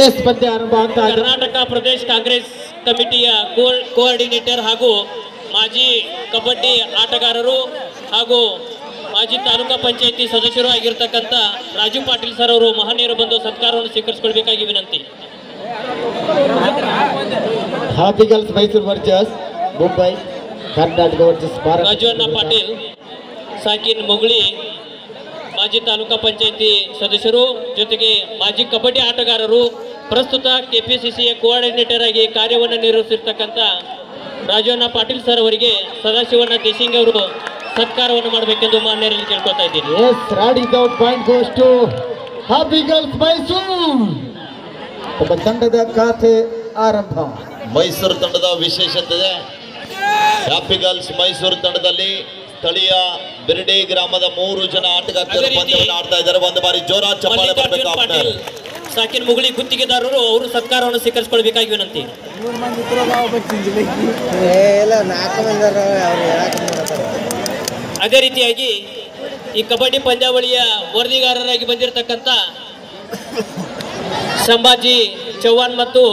S ಪಂದ್ಯ ಆರಂಭ ಆಗ್ತಾ ಇದೆ. ಕರ್ನಾಟಕ ಪ್ರದೇಶ ಕಾಂಗ್ರೆಸ್ ಕಮಿಟಿಯ ಕೋಆರ್ಡಿನೇಟರ್ ಹಾಗೂ ಮಾಜಿ ಕಬಡ್ಡಿ ಆಟಗಾರರು ಹಾಗೂ ಮಾಜಿ ತಾಲೂಕಾ ಪಂಚಾಯತಿ ಸದಸ್ಯರು ಆಗಿರ್ತಕ್ಕಂಥ ರಾಜು ಪಾಟೀಲ್ ಸರ್ ಅವರು ಮಹನೀಯರು ಬಂದು ಸತ್ಕಾರವನ್ನು ಸ್ವೀಕರಿಸಿಕೊಳ್ಬೇಕಾಗಿ ವಿನಂತಿ. Happy Girls Mysore versus Mumbai, Karnataka versus Bharat. Rajanna Patil, ಸಾಕಿನ್ ಮುಗುಳಿ, ಮಾಜಿ ತಾಲೂಕಾ ಪಂಚಾಯತಿ ಸದಸ್ಯರು ಜೊತೆಗೆ ಮಾಜಿ ಕಬಡ್ಡಿ ಆಟಗಾರರು, ಪ್ರಸ್ತುತ ಕೆಪಿಸಿಸಿಯ ಕೋಆರ್ಡಿನೇಟರ್ ಆಗಿ ಕಾರ್ಯವನ್ನು ನಿರ್ವಹಿಸಿರ್ತಕ್ಕಂಥ ರಾಜಣ್ಣ ಪಾಟೀಲ್ ಸರ್ ಅವರಿಗೆ ಸದಾಶಿವಣ್ಣ ದೇಶಿಂಗ್ ಅವರು ಸತ್ಕಾರವನ್ನು ಮಾಡಬೇಕೆಂದು ಮಾನ್ಯರಲ್ಲಿ ಕೇಳ್ಕೊತಾ ಇದ್ದೀನಿ. Yes, raiding out point goes to Happy Girls Mysore. ಒಬ್ಬ ತಂಡದ ಖಾತೆ ಆರಂಭ. ಮೈಸೂರು ತಂಡದ ವಿಶೇಷತೆ, ಹ್ಯಾಪಿ ಗರ್ಲ್ಸ್ ಮೈಸೂರು ತಂಡದಲ್ಲಿ ಸ್ಥಳೀಯ ಬಿರ್ಡಿ ಗ್ರಾಮದ 3 ಜನ ಆಟಗಾರರು ಪಂದ್ಯವನ್ನು ಆಡ್ತಾ ಇದ್ದಾರೆ. ಒಂದು ಬಾರಿ ಜೋರ ಚಪ್ಪಾಳೆ ಬರಬೇಕು. ಸಾಕಿನ್ ಮುಗುಳಿ ಗುತ್ತಿಗೆದಾರರು ಅವರು ಸತ್ಕಾರವನ್ನು ಸ್ವೀಕರಿಸಿಕೊಳ್ಬೇಕಾಗಿ ವಿನಂತಿ. ಅದೇ ರೀತಿಯಾಗಿ ಈ ಕಬಡ್ಡಿ ಪಂದ್ಯಾವಳಿಯ ವರದಿಗಾರರಾಗಿ ಬಂದಿರತಕ್ಕಂಥ ಸಂಭಾಜಿ ಚೌಹಾಣ್ ಮತ್ತು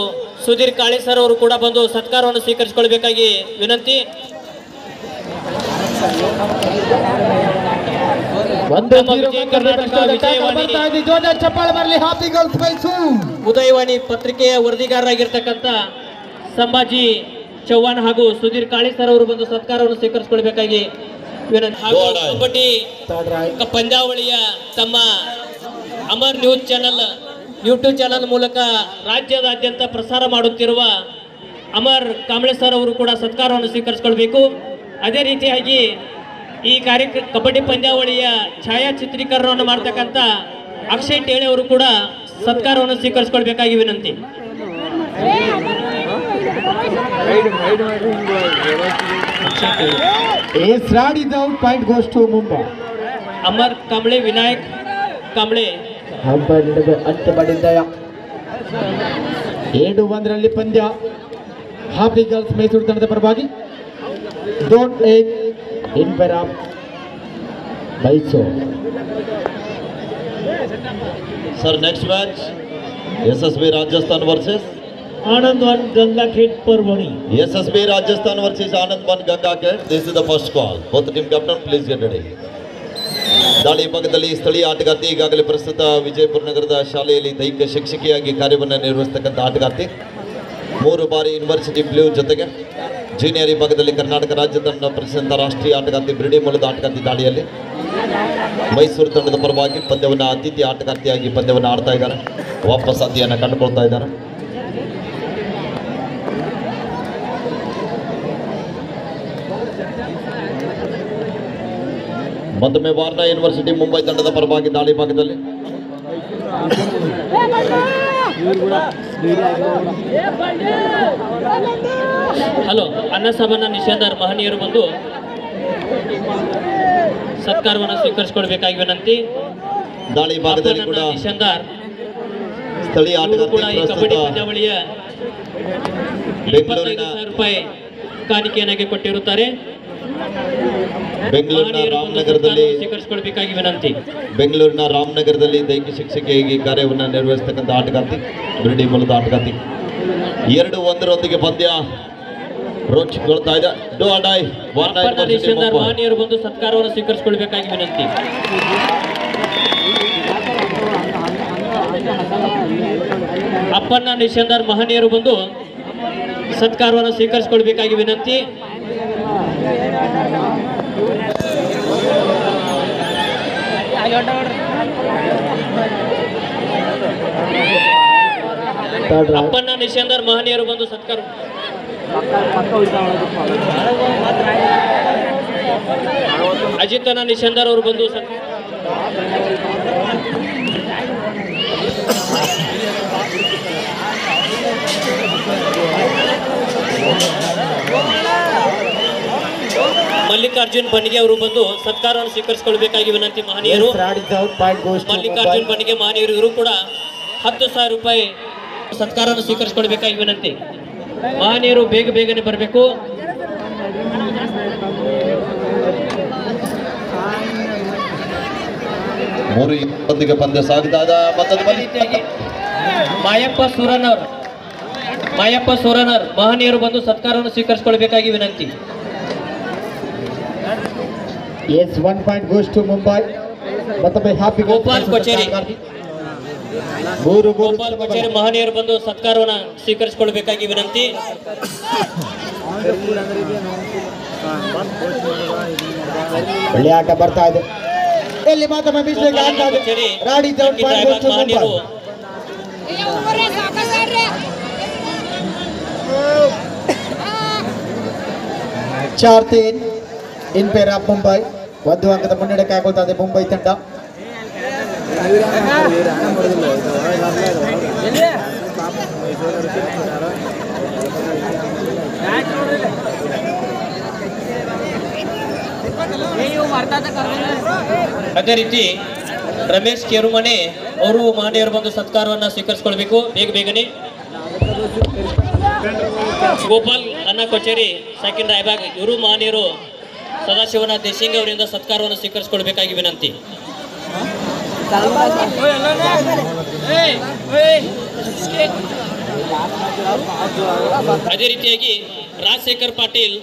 ಸುಧೀರ್ ಕಾಳೆ ಸರ್ ಅವರು ಕೂಡ ಬಂದು ಸತ್ಕಾರವನ್ನು ಸ್ವೀಕರಿಸಿಕೊಳ್ಬೇಕಾಗಿ ವಿನಂತಿ. ಉದಯವಾಣಿ ಪತ್ರಿಕೆಯ ವರದಿಗಾರರಾಗಿರ್ತಕ್ಕಂಥ ಸಂಭಾಜಿ ಚೌಹಾಣ್ ಹಾಗೂ ಸುಧೀರ್ ಕಾಳೆ ಸರ್ ಅವರು ಬಂದು ಸತ್ಕಾರವನ್ನು ಸ್ವೀಕರಿಸಿಕೊಳ್ಬೇಕಾಗಿ ವಿನಂತಿ. ಹಾಗೂ ಕಬಡ್ಡಿ ಪಂದ್ಯಾವಳಿಯ ತಮ್ಮ Amar news channel YouTube channel ಮೂಲಕ ರಾಜ್ಯದಾದ್ಯಂತ ಪ್ರಸಾರ ಮಾಡುತ್ತಿರುವ ಅಮರ್ ಕಾಂಬ್ಳೆ ಸರ್ ಅವರು ಕೂಡ ಸತ್ಕಾರವನ್ನು ಸ್ವೀಕರಿಸಿಕೊಳ್ಬೇಕು. ಅದೇ ರೀತಿಯಾಗಿ ಈ ಕಬಡ್ಡಿ ಪಂದ್ಯಾವಳಿಯ ಛಾಯಾಚಿತ್ರೀಕರಣವನ್ನು ಮಾಡ್ತಕ್ಕಂಥ ಅಕ್ಷಯ್ ಟೇಳೆ ಅವರು ಕೂಡ ಸತ್ಕಾರವನ್ನು ಸ್ವೀಕರಿಸಿಕೊಳ್ಬೇಕಾಗಿ ವಿನಂತಿ. ಅಮರ್ ಕಾಂಬ್ಳೆ, ವಿನಾಯಕ್ ಕಾಂಬ್ಳೆ ಅಂತ್ಯ ಮಾಡಿದ್ದಯ 7-1 ಪಂದ್ಯ. ಹಾಫಿ ಗರ್ಲ್ಸ್ ಮೈಸೂರು ತಂಡದ ಪರವಾಗಿ don't ache in fair of Mysore. Sir, next match SSB Rajasthan versus Anand one Gangakhed Parbhani. SSB Rajasthan versus Anand one Gangakhed. This is the first call. Both team captain please get ready. ದಾಳಿ ಭಾಗದಲ್ಲಿ ಸ್ಥಳೀಯ ಆಟಗಾರ್ತಿ, ಈಗಾಗಲೇ ಪ್ರಸ್ತುತ ವಿಜಯಪುರ ನಗರದ ಶಾಲೆಯಲ್ಲಿ ದೈಹಿಕ ಶಿಕ್ಷಕಿಯಾಗಿ ಕಾರ್ಯವನ್ನು ನಿರ್ವಹಿಸತಕ್ಕಂಥ ಆಟಗಾರ್ತಿ, 3 ಬಾರಿ ಯೂನಿವರ್ಸಿಟಿ ಬ್ಲೂ ಜೊತೆಗೆ ಜೂನಿಯರ್ ವಿಭಾಗದಲ್ಲಿ ಕರ್ನಾಟಕ ರಾಜ್ಯ ತಂಡ ಪ್ರಸಿದ್ಧ ರಾಷ್ಟ್ರೀಯ ಆಟಗಾರ್ತಿ, ಬಿರ್ಡಿ ಮೂಲದ ಆಟಗಾರ್ತಿ. ದಾಳಿಯಲ್ಲಿ ಮೈಸೂರು ತಂಡದ ಪರವಾಗಿ ಪಂದ್ಯವನ್ನು ಅತಿಥಿ ಆಟಗಾರ್ತಿಯಾಗಿ ಪಂದ್ಯವನ್ನು ಆಡ್ತಾ ಇದ್ದಾರೆ. ವಾಪಸ್ ಅತಿಯನ್ನು ಕಂಡುಕೊಳ್ತಾ ಇದ್ದಾರೆ. ಮತ್ತೊಮ್ಮೆ ವಾರ್ನಾ ಯೂನಿವರ್ಸಿಟಿ ಮುಂಬೈ ತಂಡದ ಪರವಾಗಿ ದಾಳಿ ಭಾಗದಲ್ಲಿ ಹಲೋ ಅನ್ನಸಭನ ನಿಷೇಧರ್ ಮಹನೀಯರು ಬಂದು ಸತ್ಕಾರವನ್ನು ಸ್ವೀಕರಿಸಿಕೊಳ್ಬೇಕಾಗಿ ವಿನಂತಿ. ದಾಳಿ ಭಾಗದಲ್ಲಿ ಕೂಡ ನಿಷೇಧರ್ ಸ್ಥಳೀಯ ಕೂಡ ಈ ಕಬಡ್ಡಿ ಪಂದ್ಯಾವಳಿಯ 25,000 ರೂಪಾಯಿ ಕಾಣಿಕೆಯನ್ನಾಗಿ ಕೊಟ್ಟಿರುತ್ತಾರೆ. ಬೆಂಗಳೂರಿನ ರಾಮನಗರದಲ್ಲಿ ಸ್ವೀಕರಿಸಿಕೊಳ್ಬೇಕಾಗಿ ವಿನಂತಿ. ಬೆಂಗಳೂರಿನ ರಾಮನಗರದಲ್ಲಿ ದೈಹಿಕ ಶಿಕ್ಷಕಿಯಾಗಿ ಕಾರ್ಯವನ್ನು ನಿರ್ವಹಿಸತಕ್ಕಂಥ ಆಟಗಾರ್ತಿ, ಬಿರ್ಡಿ ಮೂಲದ ಆಟಗಾರ್ತಿ. 2-1 ಪಂದ್ಯ ರೋಚಗೊಳ್ತಾ ಇದೆ. ಮಾನ್ಯರು ಬಂದು ಸತ್ಕಾರವನ್ನು ಸ್ವೀಕರಿಸಿಕೊಳ್ಬೇಕಾಗಿ ವಿನಂತಿ. ಅಪ್ಪಣ್ಣ ನಿಶಂದರ್ ಮಹನೀಯರು ಬಂದು ಸತ್ಕಾರವನ್ನು ಸ್ವೀಕರಿಸಿಕೊಳ್ಬೇಕಾಗಿ ವಿನಂತಿ. ಅಪ್ಪಣ್ಣ ನಿಶಂದರ್ ಮಹನೀಯರು ಬಂದು ಸತ್ಕಾರ. ಅಜಿತನ ನಿಶಂದರ್ ಅವರು ಬಂದು ಮಲ್ಲಿಕಾರ್ಜುನ್ ಬನ್ನಿಗೆ ಅವರು ಬಂದು ಸತ್ಕಾರವನ್ನು ಸ್ವೀಕರಿಸಿಕೊಳ್ಬೇಕಾಗಿ ವಿನಂತಿ. ಮಹನೀಯರು ಮಲ್ಲಿಕಾರ್ಜುನ್ ಬನ್ನಿಗೆ ಮಹನೀಯರು ಇವರು ಕೂಡ 10,000 ರೂಪಾಯಿ ಸತ್ಕಾರವನ್ನು ಸ್ವೀಕರಿಸಿಕೊಳ್ಬೇಕಾಗಿ ವಿನಂತಿ. ಮಹನೀಯರು ಬೇಗನೆ ಬರಬೇಕು. ಮೂರು ಪಂದ್ಯ ಸಾಗ್ತಾ ಇದೆ. ಮಾಯಪ್ಪ ಸೂರನರ್ ಮಹನೀಯರು ಬಂದು ಸತ್ಕಾರವನ್ನು ಸ್ವೀಕರಿಸಿಕೊಳ್ಳಬೇಕಾಗಿ ವಿನಂತಿ. Yes, 1 point goes to Mumbai. ಮತ್ತೊಮ್ಮೆ happy ಗೋಪಾಲ್ ಕೊಚೇರಿ ಮಹನೀಯರು ಬಂದು ಸತ್ಕಾರವನ್ನು ಸ್ವೀಕರಿಸಿಕೊಳ್ಳಬೇಕಾಗಿ ವಿನಂತಿ. ಒಳ್ಳೆ ಆಟ ಬರ್ತಾ ಇದೆ. ಎಲ್ಲಿ ಮತ್ತೊಮ್ಮೆ ಮಿಸ್ಟೇಕ್ ಆಗ್ತಾ ಇದೆ. ರಾಡಿ out point goes to Mumbai. 4-3 in pair of Mumbai. 1 ಅಂಕದ ಮುನ್ನಡೆ ಕಾಯ್ಕೊಳ್ತಾ ಇದೆ ಮುಂಬೈ ತಂಡ. ಅದೇ ರೀತಿ ರಮೇಶ್ ಕೇರುಮನೆ ಅವರು ಮಹನೀಯರು ಬಂದು ಸತ್ಕಾರವನ್ನು ಸ್ವೀಕರಿಸಿಕೊಳ್ಬೇಕು ಬೇಗನೆ. ಗೋಪಾಲ್ ಅನ್ನ ಕೊಚೇರಿ ಸೆಕೆಂಡ್ ರಾಯಬಾಗ್ ಇವರು ಮಹನೀಯರು ಸದಾಶಿವನ ದೇಶಿಂಗ್ ಅವರಿಂದ ಸತ್ಕಾರವನ್ನು ಸ್ವೀಕರಿಸಿಕೊಳ್ಬೇಕಾಗಿ ವಿನಂತಿ. ಅದೇ ರೀತಿಯಾಗಿ ರಾಜಶೇಖರ್ ಪಾಟೀಲ್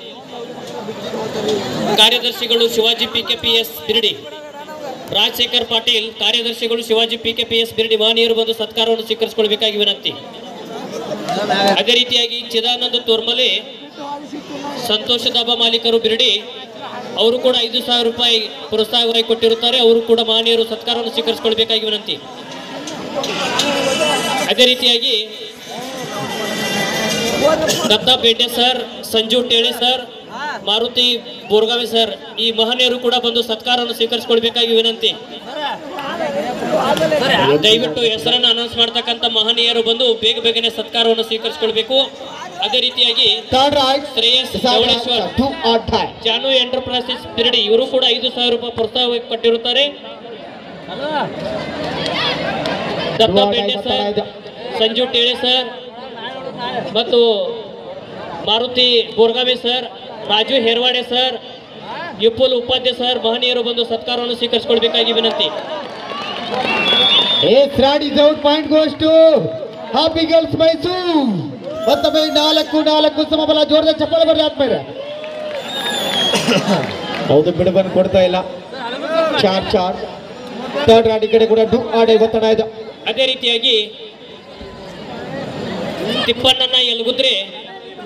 ಕಾರ್ಯದರ್ಶಿಗಳು ಶಿವಾಜಿ PKPS ಬಿರ್ಡಿ. ರಾಜಶೇಖರ್ ಪಾಟೀಲ್ ಕಾರ್ಯದರ್ಶಿಗಳು ಶಿವಾಜಿ PKPS ಬಿರ್ಡಿ ಮಹನೀಯರು ಬಂದು ಸತ್ಕಾರವನ್ನು ಸ್ವೀಕರಿಸಿಕೊಳ್ಬೇಕಾಗಿ ವಿನಂತಿ. ಅದೇ ರೀತಿಯಾಗಿ ಚಿದಾನಂದ ತೋರ್ಮಲೆ ಸಂತೋಷ ಧಾಬಾ ಮಾಲೀಕರು ಬಿರ್ಡಿ ಅವರು ಕೂಡ 5,000 ರೂಪಾಯಿ ಪ್ರೋತ್ಸಾಹವಾಗಿ ಕೊಟ್ಟಿರುತ್ತಾರೆ. ಅವರು ಕೂಡ ಮಹನೀಯರು ಸತ್ಕಾರವನ್ನು ಸ್ವೀಕರಿಸಿಕೊಳ್ಬೇಕಾಗಿ ವಿನಂತಿ. ಅದೇ ರೀತಿಯಾಗಿ Datta Bete sir, Sanju Tele sir, Maruti Borgavi sir ಈ ಮಹನೀಯರು ಕೂಡ ಬಂದು ಸತ್ಕಾರವನ್ನು ಸ್ವೀಕರಿಸಿಕೊಳ್ಬೇಕಾಗಿ ವಿನಂತಿ. ದಯವಿಟ್ಟು ಹೆಸರನ್ನು ಅನೌನ್ಸ್ ಮಾಡ್ತಕ್ಕಂಥ ಮಹನೀಯರು ಬಂದು ಬೇಗನೆ ಸತ್ಕಾರವನ್ನು ಸ್ವೀಕರಿಸಿಕೊಳ್ಬೇಕು. ಅದೇ ರೀತಿಯಾಗಿ ಶ್ರೇಯಸ್ ಜವಳೇಶ್ವರ್ ಜಾನು ಎಂಟರ್ಪ್ರೈಸಸ್ ಬಿರ್ಡಿ ಇವರು ಕೂಡ 5,000 ರೂಪಾಯಿ ಪ್ರೋತ್ಸಾಹ ಕೊಟ್ಟಿರುತ್ತಾರೆ. ದತ್ತ ಬೇಟೆ ಸರ್, ಸಂಜು ಟೇಳೆ ಸರ್ ಮತ್ತು Maruti Borgavi sir, Raju Herwade sir, Vipul Upadhya sir ಮಹನೀಯರು ಬಂದು ಸತ್ಕಾರವನ್ನು ಸ್ವೀಕರಿಸಿಕೊಳ್ಬೇಕಾಗಿ ವಿನಂತಿ. Point goes to Happy Girls Mysore. ಮತ್ತೊಮ್ಮೆ 4 ಸಮಬಲ ಜೋರದ ಚಪ್ಪಲ ಬರಲಿ ಆದ್ಮೇಲೆ ಹೌದು ಬಿಡುವನ್ನು ಕೊಡ್ತಾ ಇಲ್ಲ. 4 ಥರ್ಡ್ ರಾಡಿ ಕಡೆ ಕೂಡ ಡು ಆಡೆ ಒತ್ತಡ ಇದೆ. ಅದೇ ರೀತಿಯಾಗಿ ತಿಪ್ಪಣ್ಣನ ಯಲಗುದ್ರೆ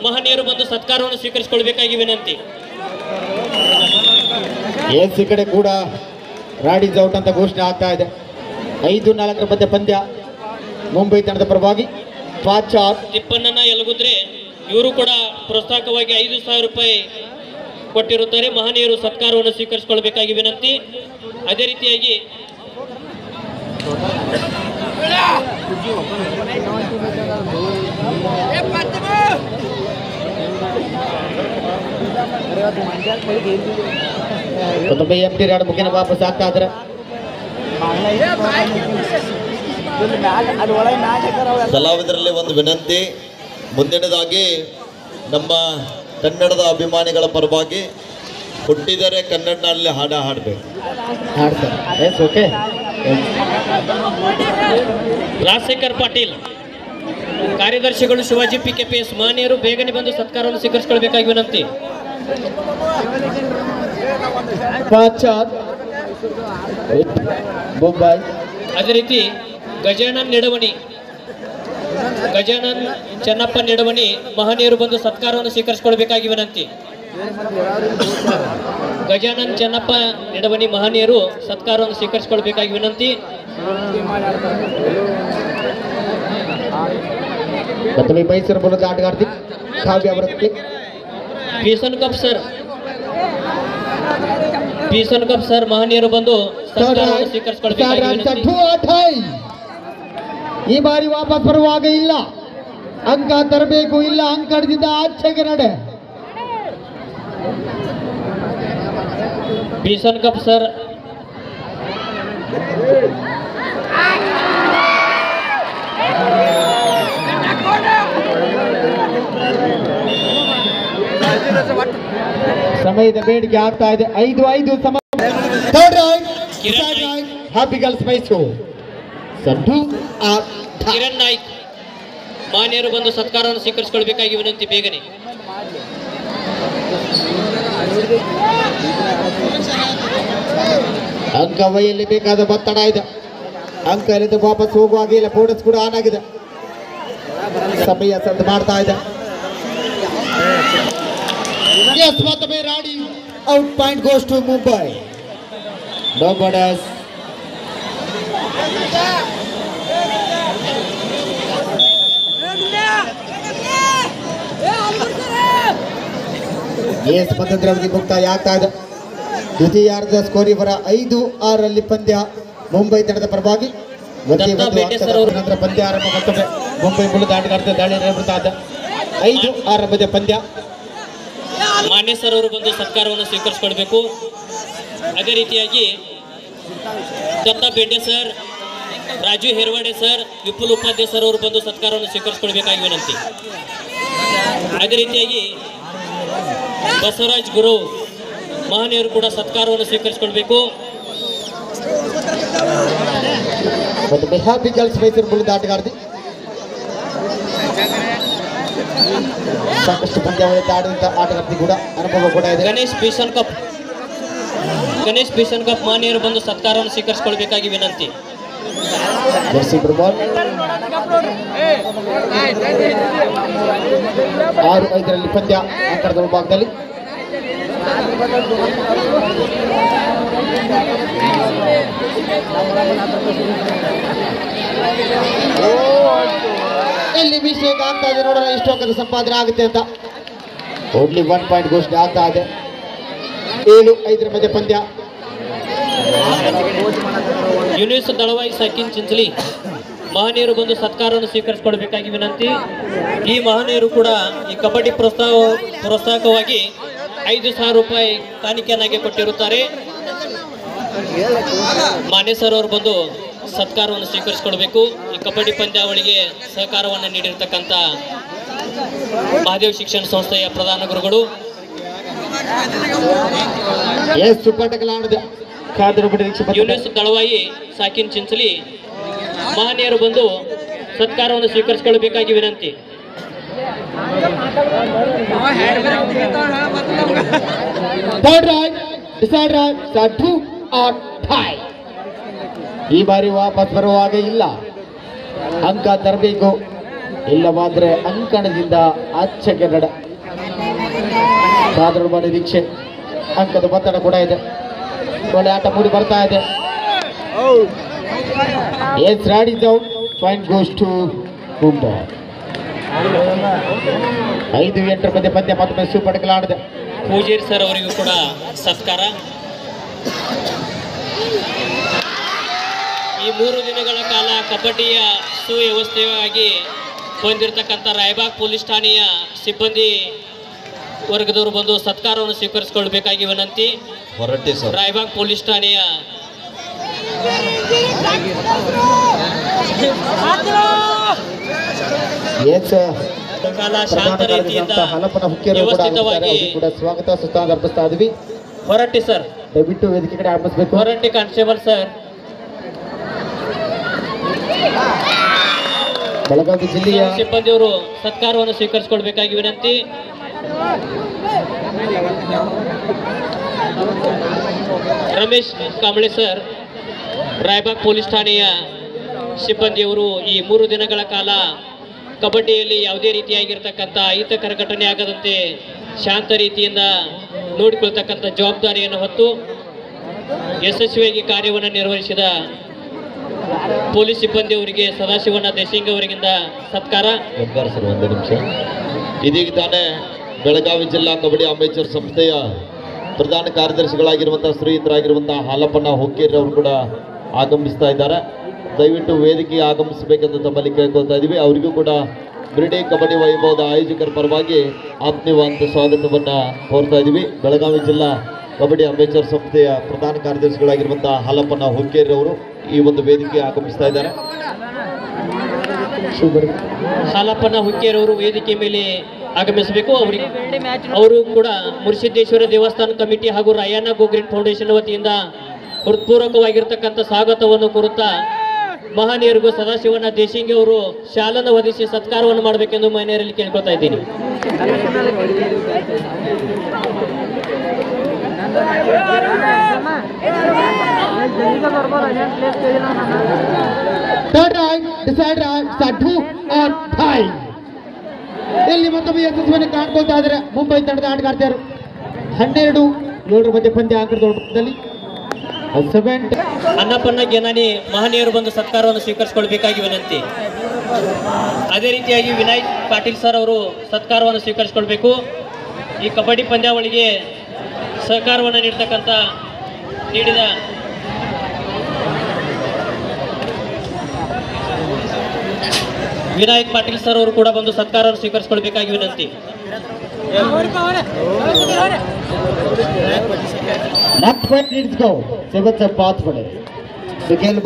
ಮಹನೀಯರು ಬಂದು ಸತ್ಕಾರವನ್ನು ಸ್ವೀಕರಿಸಿಕೊಳ್ಬೇಕಾಗಿ ವಿನಂತಿ. ಈ ಕಡೆ ಕೂಡ ರಾಡೀಸ್ ಔಟ್ ಅಂತ ಘೋಷಣೆ ಆಗ್ತಾ ಇದೆ. 5-4 ಮಧ್ಯೆ ಪಂದ್ಯ ಮುಂಬೈ ತಂಡದ ಪರವಾಗಿ. ತಿಪ್ಪಣ್ಣನ ಯಲಗುದ್ರೆ ಇವರು ಕೂಡ ಪ್ರೋತ್ಸಾಹಕವಾಗಿ 5,000 ರೂಪಾಯಿ ಕೊಟ್ಟಿರುತ್ತಾರೆ. ಮಹನೀಯರು ಸತ್ಕಾರವನ್ನು ಸ್ವೀಕರಿಸಿಕೊಳ್ಬೇಕಾಗಿ ವಿನಂತಿ. ಅದೇ ರೀತಿಯಾಗಿ ಎಂಟಿ ರಾಡ್ ಮುಖೇನ ವಾಪಸ್ ಆಗ್ತಾ ಇದ್ದಾರೆ. ಕಲಾವಿದರಲ್ಲಿ ಒಂದು ವಿನಂತಿ, ಮುಂದಿನದಾಗಿ ನಮ್ಮ ಕನ್ನಡದ ಅಭಿಮಾನಿಗಳ ಪರವಾಗಿ ಹುಟ್ಟಿದರೆ ಕನ್ನಡನಲ್ಲಿ ಹಾಡ ಹಾಡಬೇಕು. ರಾಜಶೇಖರ್ ಪಾಟೀಲ್ ಕಾರ್ಯದರ್ಶಿಗಳು ಶಿವಾಜಿ PKPS ಮಹನೀಯರು ಬೇಗನೆ ಬಂದು ಸತ್ಕಾರವನ್ನು ಸ್ವೀಕರಿಸಿಕೊಳ್ಬೇಕಾಗಿ ವಿನಂತಿ. ಮುಂಬೈ. ಅದೇ ರೀತಿ ಗಜಾನನ್ ಚೆನ್ನಪ್ಪ ನಿಡವಣಿ ಮಹನೀಯರು ಬಂದು ಸತ್ಕಾರವನ್ನು ಸ್ವೀಕರಿಸಿಕೊಳ್ಬೇಕಾಗಿ ವಿನಂತಿ. ಗಜಾನನ್ ಚೆನ್ನಪ್ಪ ನಿಡವಣಿ ಮಹನೀಯರು ಸತ್ಕಾರವನ್ನು ಸ್ವೀಕರಿಸಿಕೊಳ್ಬೇಕಾಗಿ ವಿನಂತಿ. ಮೈಸೂರು ಮೂಲದ ಆಟಗಾರ್ತಿ ಕಾವ್ಯ ಅವರ ಪೀಸನ್ ಕಪ್ ಸರ್ ಮಹನೀಯರು ಬಂದು ಸತ್ಕಾರವನ್ನು ಸ್ವೀಕರಿಸಿಕೊಳ್ಬೇಕಾಗಿ ವಿನಂತಿ. ಈ ಬಾರಿ ವಾಪಸ್ ಬರುವಾಗ ಇಲ್ಲ ಅಂಕ ತರಬೇಕು, ಇಲ್ಲ ಅಂಕ ಹಿಡಿದಿದ್ದ ಆಚೆಗೆ ನಡೆ. ಪೀಸನ್ ಕಪ್ ಸರ್ ಸಮಯದ ಬೇಡಿಕೆ ಆಗ್ತಾ ಇದೆ. 5-5 ಸಮ. Happy Girls Mysore. ಕಿರಣ್ ನಾಯ್ಕ್ ಮಾನ್ಯರು ಬಂದು ಸತ್ಕಾರವನ್ನು ಸ್ವೀಕರಿಸಿಕೊಳ್ಬೇಕಾಗಿ ವಿನಂತಿ ಬೇಗನೆ. ಅಂಕ ವೈಯಲ್ಲಿ ಬೇಕಾದ ಒತ್ತಡ ಇದೆ. ಅಂಕ ಇಲ್ಲದೆ ವಾಪಸ್ ಹೋಗುವಾಗಿಲ್ಲ. ಬೋನಸ್ ಕೂಡ ಆನ್ ಆಗಿದೆ. ಸಮಯ ಸಂದು ಮಾಡ್ತಾ ಇದೆ. ಮತ್ತೊಮ್ಮೆ raid out. Point goes to Mumbai. No bonus. Yes ಮಧ್ಯದ್ರವರಿಗೆ ಮುಕ್ತಾಯ ಆಗ್ತಾ ಇದೆ. ದ್ವಿತೀಯಾರ್ಧ ಸ್ಕೋರ್ ಇವರ 5-6 ಪಂದ್ಯ ಮುಂಬೈ ತಂಡದ ಪರವಾಗಿ. ನಂತರ ಪಂದ್ಯ ಆರಂಭ. ಮತ್ತೊಮ್ಮೆ ಮುಂಬೈ ಮೂಲದ ಆಟಗಾರರ ದಾಳಿ ನಡೆಯುತ್ತಾ ಇದೆ. 5-6 ಪಂದ್ಯ. ಮಾನ್ಯ ಸರ್ ಅವರು ಬಂದು ಸತ್ಕಾರವನ್ನು ಸ್ವೀಕರಿಸಿಕೊಳ್ಬೇಕು. ಅದೇ ರೀತಿಯಾಗಿ Datta Bende sir, Raju Herwade sir, Vipul Upadhyaya sir ಅವರು ಬಂದು ಸತ್ಕಾರವನ್ನು ಸ್ವೀಕರಿಸಿಕೊಳ್ಬೇಕಾಗಿ ವಿನಂತಿ. ಅದೇ ರೀತಿಯಾಗಿ ಬಸವರಾಜ್ ಗುರು ಮಹನೀಯರು ಕೂಡ ಸತ್ಕಾರವನ್ನು ಸ್ವೀಕರಿಸಿಕೊಳ್ಬೇಕು. ಹ್ಯಾಪಿ ಗರ್ಲ್ಸ್ ಮೈಸೂರು ಮೂಲದ ಆಟಗಾರ್ತಿ. ಸಾಕಷ್ಟು ಪಂದ್ಯಾವಳಿ ಆಡಿದಂಥ ಆಟಗಾರ್ತಿ ಕೂಡ ಅನುಭವ ಕೂಡ ಇದೆ. ಗಣೇಶ್ ಭೀಷಣ್ ಕಪ್ ಮಾನ್ಯರು ಬಂದು ಸತ್ಕಾರವನ್ನು ಸ್ವೀಕರಿಸಿಕೊಳ್ಬೇಕಾಗಿ ವಿನಂತಿ. 6-5 ಪಂದ್ಯ ಅಂತರದ ಭಾಗದಲ್ಲಿ. ಇಲ್ಲಿ ಮಿಸ್ಟೇಕ್ ಆಗ್ತಾ ಇದೆ. ನೋಡೋಣ ಎಷ್ಟು ಅಂಕದ ಸಂಪಾದನೆ ಆಗುತ್ತೆ ಅಂತ. ಓನ್ಲಿ 1 ಪಾಯಿಂಟ್ ಘೋಷಣೆ ಆಗ್ತಾ ಇದೆ. 7-5 ಪಂದ್ಯ. ಯೂನಿಸ್ ದಳವಾಯಿ ಸಾಕಿನ್ ಚಿಂಚಲಿ ಮಹನೀಯರು ಬಂದು ಸತ್ಕಾರವನ್ನು ಸ್ವೀಕರಿಸಿಕೊಳ್ಬೇಕಾಗಿ ವಿನಂತಿ. ಈ ಮಹನೀಯರು ಕೂಡ ಈ ಕಬಡ್ಡಿ ಪ್ರೋತ್ಸಾಹಕವಾಗಿ 5,000 ರೂಪಾಯಿ ಕಾಣಿಕೆಯನ್ನಾಗಿ ಕೊಟ್ಟಿರುತ್ತಾರೆ. ಮಾನ್ಯ ಸರ್ ಅವರು ಬಂದು ಸತ್ಕಾರವನ್ನು ಸ್ವೀಕರಿಸಿಕೊಳ್ಬೇಕು. ಈ ಕಬಡ್ಡಿ ಪಂದ್ಯಾವಳಿಗೆ ಸಹಕಾರವನ್ನು ನೀಡಿರ್ತಕ್ಕಂಥ ಮಹಾದೇವ್ ಶಿಕ್ಷಣ ಸಂಸ್ಥೆಯ ಪ್ರಧಾನ ಗುರುಗಳು. ಯೂನಿಸ್ ದಳವಾಯಿ ಸಾಕಿನ್ ಚಿಂಚಲಿ ಮಹನೀಯರು ಬಂದು ಸತ್ಕಾರವನ್ನು ಸ್ವೀಕರಿಸಿಕೊಳ್ಳಬೇಕಾಗಿ ವಿನಂತಿ. ಈ ಬಾರಿ ವಾಪಸ್ ಬರುವಾಗ ಇಲ್ಲ, ಅಂಕ ತರಬೇಕು. ಇಲ್ಲವಾದ್ರೆ ಅಂಕಣದಿಂದ ಆಚೆಗೆ ನಡ. ಸಾಧಾರಣ ನಿರೀಕ್ಷೆ, ಅಂಕದ ಒತ್ತಡ ಕೂಡ ಇದೆ. ಒಳ್ಳೆ ಆಟ ಮೂಡಿ ಬರ್ತಾ ಇದೆ. ಎಸ್ ರಾಡಿ out. Point goes to Mumbai. 5-8 ಪಂದ್ಯ ಮತ್ತೊಮ್ಮೆ ಸೂಪರ್ ಟಕಲ್ ಆಡಿದೆ. ಪೂಜಾರಿ ಸರ್ ಅವರಿಗೂ ಕೂಡ ಸತ್ಕಾರ. ಈ 3 ದಿನಗಳ ಕಾಲ ಕಬಡ್ಡಿಯ ಸುವ್ಯವಸ್ಥೆಯಾಗಿ ಹೊಂದಿರತಕ್ಕಂಥ ರಾಯಬಾಗ್ ಪೊಲೀಸ್ ಠಾಣೆಯ ಸಿಬ್ಬಂದಿ ವರ್ಗದವರು ಬಂದು ಸತ್ಕಾರವನ್ನು ಸ್ವೀಕರಿಸಿಕೊಳ್ಳಬೇಕಾಗಿ ವಿನಂತಿ. ರಾಯಬಾಗ್ ಪೊಲೀಸ್ ಠಾಣೆಯ ಕಾಲ ಶಾಂತ ರೀತಿಯಿಂದ ವ್ಯವಸ್ಥಿತವಾಗಿ ಸ್ವಾಗತ ಸುಸ್ತಾನ ಅರ್ಪಿಸ್ತಾ ಇದ್ವಿ. ಹೊರಟ್ಟಿ ಸರ್, ದಯವಿಟ್ಟು ವೇದಿಕೆ ಕಡೆ ಆಗಮಿಸಬೇಕು. ಹೊರಟ್ಟಿ ಕಾನ್ಸ್ಟೇಬಲ್ ಸರ್, ಬೆಳಗಾವಿ ಜಿಲ್ಲೆಯ ಸಿಬ್ಬಂದಿಯವರು ಸತ್ಕಾರವನ್ನು ಸ್ವೀಕರಿಸಿಕೊಳ್ಬೇಕಾಗಿ ವಿನಂತಿ. ರಮೇಶ್ ಕಾಂಬಳೆ ಸರ್, ರಾಯಬಾಗ್ ಪೊಲೀಸ್ ಠಾಣೆಯ ಸಿಬ್ಬಂದಿಯವರು ಈ 3 ದಿನಗಳ ಕಾಲ ಕಬಡ್ಡಿಯಲ್ಲಿ ಯಾವುದೇ ರೀತಿಯಾಗಿರ್ತಕ್ಕಂಥ ಅಹಿತಕರ ಘಟನೆ ಆಗದಂತೆ ಶಾಂತ ರೀತಿಯಿಂದ ನೋಡಿಕೊಳ್ತಕ್ಕಂಥ ಜವಾಬ್ದಾರಿಯನ್ನು ಹೊತ್ತು ಯಶಸ್ವಿಯಾಗಿ ಕಾರ್ಯವನ್ನು ನಿರ್ವಹಿಸಿದ ಪೊಲೀಸ್ ಸಿಬ್ಬಂದಿಯವರಿಗೆ ಸದಾಶಿವಣ್ಣ ದೇಶಿಂಗ್ ಅವರಿಗಿಂದ ಸತ್ಕಾರ. ಒಂದು ನಿಮಿಷ. ಇದೀಗ ತಾನೇ ಬೆಳಗಾವಿ ಜಿಲ್ಲಾ ಕಬಡ್ಡಿ ಅಮೇಚರ್ ಸಂಸ್ಥೆಯ ಪ್ರಧಾನ ಕಾರ್ಯದರ್ಶಿಗಳಾಗಿರುವಂತಹ ಶ್ರೀಯುತರಾಗಿರುವಂತಹ ಹಾಲಪ್ಪಣ್ಣ ಹೊಕ್ಕೇರಿ ಅವರು ಕೂಡ ಆಗಮಿಸ್ತಾ ಇದ್ದಾರೆ. ದಯವಿಟ್ಟು ವೇದಿಕೆಗೆ ಆಗಮಿಸಬೇಕೆಂದು ತಮ್ಮಲ್ಲಿ ಕೇಳ್ಕೊಳ್ತಾ ಇದ್ದೀವಿ. ಅವರಿಗೂ ಕೂಡ ಕ್ರೀಡೆ ಕಬಡ್ಡಿ ವೈಭವದ ಆಯೋಜಕರ ಪರವಾಗಿ ಆತ್ಮೀಯವಾದ ಸ್ವಾಗತವನ್ನು ಕೋರ್ತಾ ಇದ್ದೀವಿ. ಬೆಳಗಾವಿ ಜಿಲ್ಲಾ ಕಬಡ್ಡಿ ಅಮೇಚರ್ ಸಂಸ್ಥೆಯ ಪ್ರಧಾನ ಕಾರ್ಯದರ್ಶಿಗಳಾಗಿರುವಂತಹ ಹಾಲಪ್ಪಣ್ಣ ಹೊಕ್ಕೇರಿ ಅವರು ಈ ಒಂದು ವೇದಿಕೆಗೆ ಆಗಮಿಸ್ತಾ ಇದ್ದಾರೆ. ಹಾಲಪ್ಪನ ಹುಕ್ಕೇರವರು ವೇದಿಕೆ ಮೇಲೆ ಆಗಮಿಸಬೇಕು. ಅವರು ಕೂಡ ಮುರುಸಿದ್ದೇಶ್ವರ ದೇವಸ್ಥಾನ ಕಮಿಟಿ ಹಾಗೂ ರಾಯಣ್ಣ ಗೋ ಗ್ರೀನ್ ಫೌಂಡೇಶನ್ ವತಿಯಿಂದ ಹೃತ್ಪೂರ್ವಕವಾಗಿರ್ತಕ್ಕಂಥ ಸ್ವಾಗತವನ್ನು ಕೋರುತ್ತಾ ಮಹನೀಯರಿಗೂ ಸದಾಶಿವನ ದೇಶಿಂಗಿ ಅವರು ಶಾಲನ್ನು ಒದಗಿಸಿ ಸತ್ಕಾರವನ್ನು ಮಾಡಬೇಕೆಂದು ಮಹನೀಯರಲ್ಲಿ ಕೇಳ್ಕೊತಾ ಇದ್ದೀನಿ. ಇಲ್ಲಿ ಮತ್ತೊಮ್ಮೆ ಯಶಸ್ವಿಯನ್ನು ಕಾಣ್ಕೊಳ್ತಾ ಇದ್ದಾರೆ ಮುಂಬೈ ತಂಡದ ಆಟಗಾರ್ತಿಯರು. 12-7 ಮಧ್ಯೆ ಪಂದ್ಯ ಆಂಕರದಲ್ಲಿ ಅನ್ನಪನ್ನ ಗೆನಾನಿ ಮಹನೀಯರು ಬಂದು ಸತ್ಕಾರವನ್ನು ಸ್ವೀಕರಿಸಿಕೊಳ್ಬೇಕಾಗಿ ವಿನಂತಿ. ಅದೇ ರೀತಿಯಾಗಿ ವಿನಾಯಕ್ ಪಾಟೀಲ್ ಸರ್ ಅವರು ಸತ್ಕಾರವನ್ನು ಸ್ವೀಕರಿಸಿಕೊಳ್ಬೇಕು. ಈ ಕಬಡ್ಡಿ ಪಂದ್ಯಾವಳಿಗೆ ಸಹಕಾರವನ್ನು ನೀಡಿದ ವಿನಾಯಕ್ ಪಾಟೀಲ್ ಸರ್ ಅವರು ಕೂಡ ಬಂದು ಸತ್ಕಾರವನ್ನು ಸ್ವೀಕರಿಸಿಕೊಳ್ಬೇಕಾಗಿ ವಿನಂತಿ.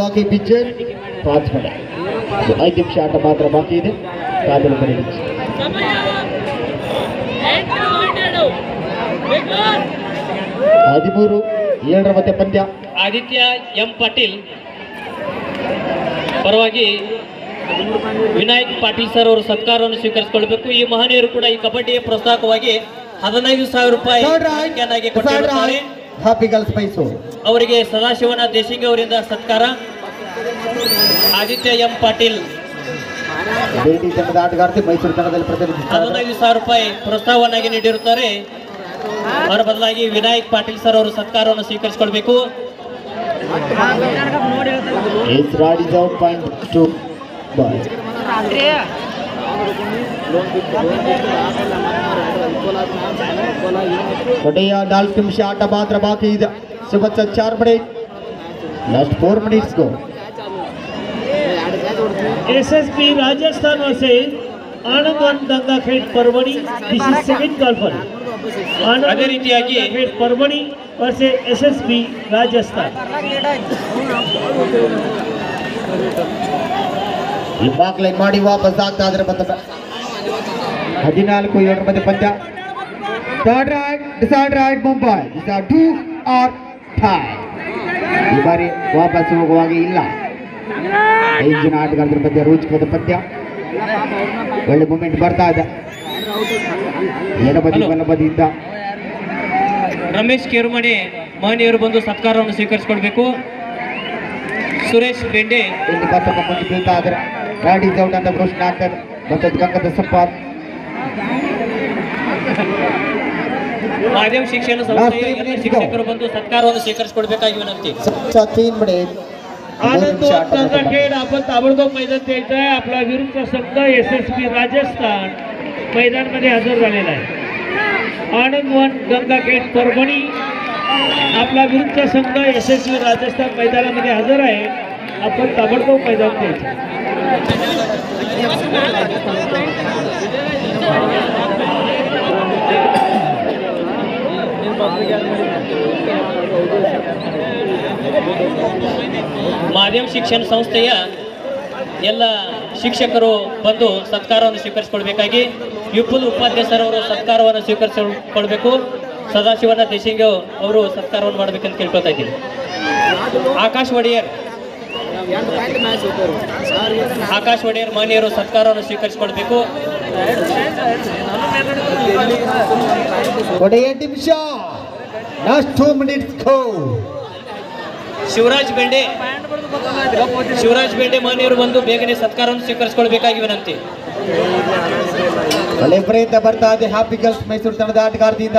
ಬಾಕಿ ಪಿಚ್ಚರ್ ಪಾಸ್ ಪಡೆ 5 ನಿಮಿಷ ಆಟ ಮಾತ್ರ ಬಾಕಿ ಇದೆ. 13-7 ಮಧ್ಯೆ ಪಂದ್ಯ. ಆದಿತ್ಯ ಎಂ ಪಾಟೀಲ್ ಪರವಾಗಿ ವಿನಾಯಕ್ ಪಾಟೀಲ್ ಸರ್ ಅವರು ಸತ್ಕಾರವನ್ನು ಸ್ವೀಕರಿಸಿಕೊಳ್ಬೇಕು. ಈ ಮಹನೀಯರು ಕೂಡ ಈ ಕಬಡ್ಡಿಯ ಪ್ರೋತ್ಸಾಹಕವಾಗಿ 15,000 ರೂಪಾಯಿ ಕೊಟ್ಟಿರುತ್ತಾರೆ. ಅವರಿಗೆ ಸದಾಶಿವನ ದೇಶಿಂಗಿ ಅವರಿಂದ ಸತ್ಕಾರ. ಆದಿತ್ಯ ಎಂ ಪಾಟೀಲ್ ಮೈಸೂರು ತಂಡದಲ್ಲಿ 15,000 ರೂಪಾಯಿ ಪ್ರೋತ್ಸಾಹವನ್ನಾಗಿ ನೀಡಿರುತ್ತಾರೆ. ಅವರ ಬದಲಾಗಿ ವಿನಾಯಕ್ ಪಾಟೀಲ್ ಸರ್ ಅವರು ಸತ್ಕಾರವನ್ನು ಸ್ವೀಕರಿಸಿಕೊಳ್ಬೇಕು. ಕೊನೆಯ 4 ನಿಮಿಷ ಆಟ ಮಾತ್ರ ಬಾಕಿ ಇದೆ. 4 minute. Last 4 minutes go. SSB Rajasthan versus Anand One Gangakhet Parvani. This is second call for it. ಅದೇ ರೀತಿಯಾಗಿ Parvani versus SSB Rajasthan. ಈ ಬಾಕ್ ಲೈನ್ ಮಾಡಿ ವಾಪಸ್ ಆಗ್ತಾ ಇದ್ರೆ ಮತ್ತೆ 14-7 ಮಧ್ಯೆ ಪಂದ್ಯ. Third raid decide raid Mumbai. This are 2 or tie. ಈ ಬಾರಿ ವಾಪಸ್ ಹೋಗುವಾಗ ಇಲ್ಲ. 5 ಜನ ಆಟಗಾರರ ಮಧ್ಯೆ ರೋಚಕವಾದ ಪಂದ್ಯ. ಒಳ್ಳೆ ಮೂಮೆಂಟ್ ಬರ್ತಾ ಇದೆ. ಎಡಬದಿ ಬಲಬದಿಯಿಂದ ರಮೇಶ್ ಕೇರುಮಣಿ ಮಹನೀಯರು ಬಂದು ಸತ್ಕಾರವನ್ನು ಸ್ವೀಕರಿಸಿಕೊಳ್ಬೇಕು. ಸುರೇಶ್ ಬೆಂಡೆ ಇಲ್ಲಿ ಮತ್ತೊಬ್ಬ ಮುಂದೆ ಬೀಳ್ತಾ ಇದ್ದಾರೆ. ಗಾಡಿ ಔಟ್ ಅಂತ ಘೋಷಣೆ ಆಗ್ತದೆ. ಮತ್ತೊಂದು ಗಂಗದ ಸಂಪಾದ್. ಮಾಧ್ಯಮ ಶಿಕ್ಷಣ ಸಂಸ್ಥೆಯ ಶಿಕ್ಷಕರು ಬಂದು ಸತ್ಕಾರವನ್ನು ಸ್ವೀಕರಿಸಿಕೊಳ್ಬೇಕಾಗಿ ವಿನಂತಿ. 3 मिनिट. आनंद वन गंगाखेड आपण ताबडतोब मैदान द्यायचं आहे. आपला विरुद्ध संघ SSB राजस्थान मैदानामध्ये हजर झालेला आहे. आनंद वन गंगाखेड परभणी आपला विरुद्ध संघ SSB राजस्थान मैदानामध्ये हजर आहे. आपण ताबडतोब मैदान द्यायचं. ಮಾಧ್ಯಮ ಶಿಕ್ಷಣ ಸಂಸ್ಥೆಯ ಎಲ್ಲ ಶಿಕ್ಷಕರು ಬಂದು ಸತ್ಕಾರವನ್ನು ಸ್ವೀಕರಿಸಿಕೊಳ್ಬೇಕಾಗಿ ವಿಪುಲ್ ಉಪಾಧ್ಯಾಯರವರು ಸತ್ಕಾರವನ್ನು ಸ್ವೀಕರಿಸಿಕೊಳ್ಬೇಕು. ಸದಾಶಿವನ ದೇಶಿಂಗಿ ಅವರು ಸತ್ಕಾರವನ್ನು ಮಾಡಬೇಕಂತ ಕೇಳ್ಕೊತಾ ಇದ್ದೀನಿ. ಆಕಾಶ್ ಒಡೆಯರ್ ಮಹನೀಯರು ಸತ್ಕಾರವನ್ನು ಸ್ವೀಕರಿಸಿಕೊಳ್ಬೇಕು. Last 2 minutes go. ಶಿವರಾಜ್ ಬೆಂಡೆ ಮಹನೀಯರು ಬಂದು ಬೇಗನೆ ಸತ್ಕಾರವನ್ನು ಸ್ವೀಕರಿಸಿಕೊಳ್ಬೇಕಾಗಿ ವಿನಂತಿ. ಒಳ್ಳೆ ಪ್ರಯತ್ನ ಬರ್ತಾ ಇದೆ ಹ್ಯಾಪಿ ಗರ್ಲ್ಸ್ ಮೈಸೂರು ತಂಡದ ಆಟಗಾರದಿಂದ.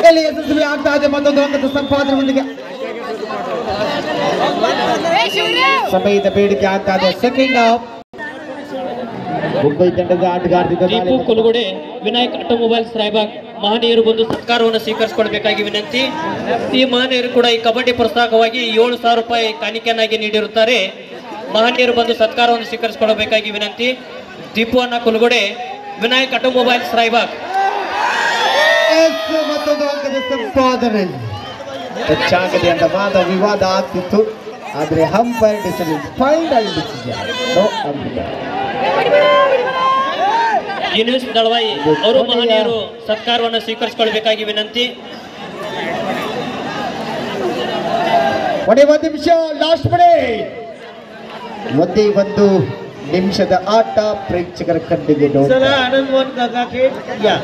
ಇಲ್ಲಿ ಯಶಸ್ವಿ ಆಗ್ತಾ ಇದೆ ಮತ್ತೊಂದು ಅಂಕದ ಸಂಪಾದನೆಯೊಂದಿಗೆ. ಸಮಯದ ಬೇಡಿಕೆ ಆಗ್ತಾ ಇದೆ. ಸೆಕೆಂಡ್ ಹಾಫ್ ಮುಂಬೈ ತಂಡದ ಆಟಗಾರದಿಂದ ದೀಪು ಕುಲಗುಡೆ ವಿನಾಯಕ್ ಆಟೋಮೊಬೈಲ್ಸ್ ರಾಯಬಾಗ್ ಮಹನೀಯರು ಬಂದು ಸತ್ಕಾರವನ್ನು ಸ್ವೀಕರಿಸಿಕೊಳ್ಬೇಕಾಗಿ ವಿನಂತಿ. ಈ ಮಹನೀಯರು ಕೂಡ ಈ ಕಬಡ್ಡಿ ಪ್ರೋತ್ಸಾಹಕವಾಗಿ 7,000 ರೂಪಾಯಿ ಕಾಣಿಕೆಯನ್ನಾಗಿ ನೀಡಿರುತ್ತಾರೆ. ಮಹನೀಯರು ಬಂದು ಸತ್ಕಾರವನ್ನು ಸ್ವೀಕರಿಸಿಕೊಳ್ಳಬೇಕಾಗಿ ವಿನಂತಿ. ದೀಪು ಅಣ್ಣ ಕುಲಗುಡೆ ವಿನಾಯಕ್ ಆಟೋಮೊಬೈಲ್ಸ್ ರಾಯಬಾಗ್. ಮತ್ತೊಂದು ಅಂಕದ ಸಂಪಾದನೆ. ಹೆಚ್ಚಾಗದೆ ಅಂತ ವಾದ ವಿವಾದ ಆಗ್ತಿತ್ತು. ಆದರೆ umpire decision final decision no umpire. Younis Dalavayi ಅವರು ಮಹನೀಯರು ಸತ್ಕಾರವನ್ನು ಸ್ವೀಕರಿಸಿಕೊಳ್ಬೇಕಾಗಿ ವಿನಂತಿ. 21 ನಿಮಿಷ ಲಾಸ್ಟ್ ಮಿನಿಟ್. ಒಂದೇ ಒಂದು ನಿಮಿಷದ ಆಟ ಪ್ರೇಕ್ಷಕರ ಕಣ್ಣಿಗೆ ನೋಟ. चला आनंद वन गंगाखेड या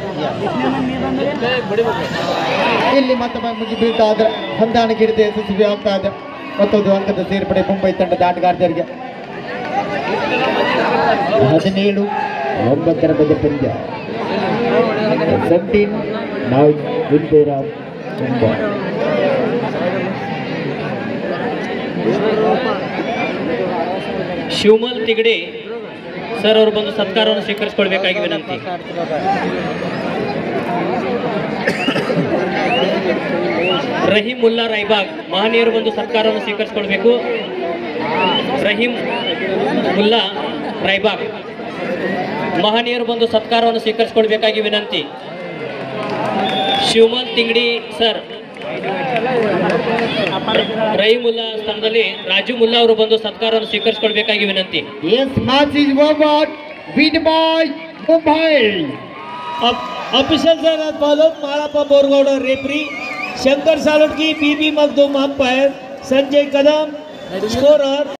ಇಲ್ಲಿ ಮತ್ತೊಮ್ಮೆ ಮುಗಿ ಬೀಳ್ತಾ ಇದ್ರೆ ಹೊಂದಾಣಿಕೆ ಹಿಡಿದು ಯಶಸ್ವಿ ಆಗ್ತಾ ಇದೆ. ಮತ್ತೊಂದು ಅಂಕದ ಸೇರ್ಪಡೆ ಮುಂಬೈ ತಂಡದ ಆಟಗಾರರಿಗೆ. 17-9 ಬಗ್ಗೆ ಪಂದ್ಯ. 17-9 in favor of Mumbai. Shivamal Tigade sir ಅವರು ಬಂದು ಸತ್ಕಾರವನ್ನು ಸ್ವೀಕರಿಸಿಕೊಳ್ಬೇಕಾಗಿ ವಿನಂತಿ. ರಹೀಂ ಮುಲ್ಲಾ ರಾಯ್ಬಾಗ್ ಮಹನೀಯರು ಬಂದು ಸತ್ಕಾರವನ್ನು ಸ್ವೀಕರಿಸಿಕೊಳ್ಬೇಕು. ರಹೀಂ ಮುಲ್ಲಾ ರಾಯ್ಬಾಗ್ ಮಹನೀಯರು ಬಂದು ಸತ್ಕಾರವನ್ನು ಸ್ವೀಕರಿಸಿಕೊಳ್ಬೇಕಾಗಿ ವಿನಂತಿ. ಶಿವಮಲ್ ತಿಂಗಡಿ ಸರ್, ರಹೀಂ ಮುಲ್ಲಾ ಸ್ಥಾನದಲ್ಲಿ ರಾಜು ಮುಲ್ಲಾ ಅವರು ಬಂದು ಸತ್ಕಾರವನ್ನು ಸ್ವೀಕರಿಸಿಕೊಳ್ಬೇಕಾಗಿ ವಿನಂತಿ. Yes, match is over. Win by Mumbai. Official follow up Malappa Borgoud referee, Shankar Salotki, Bibi Makhdoom umpire, Sanjay Kadam scorer.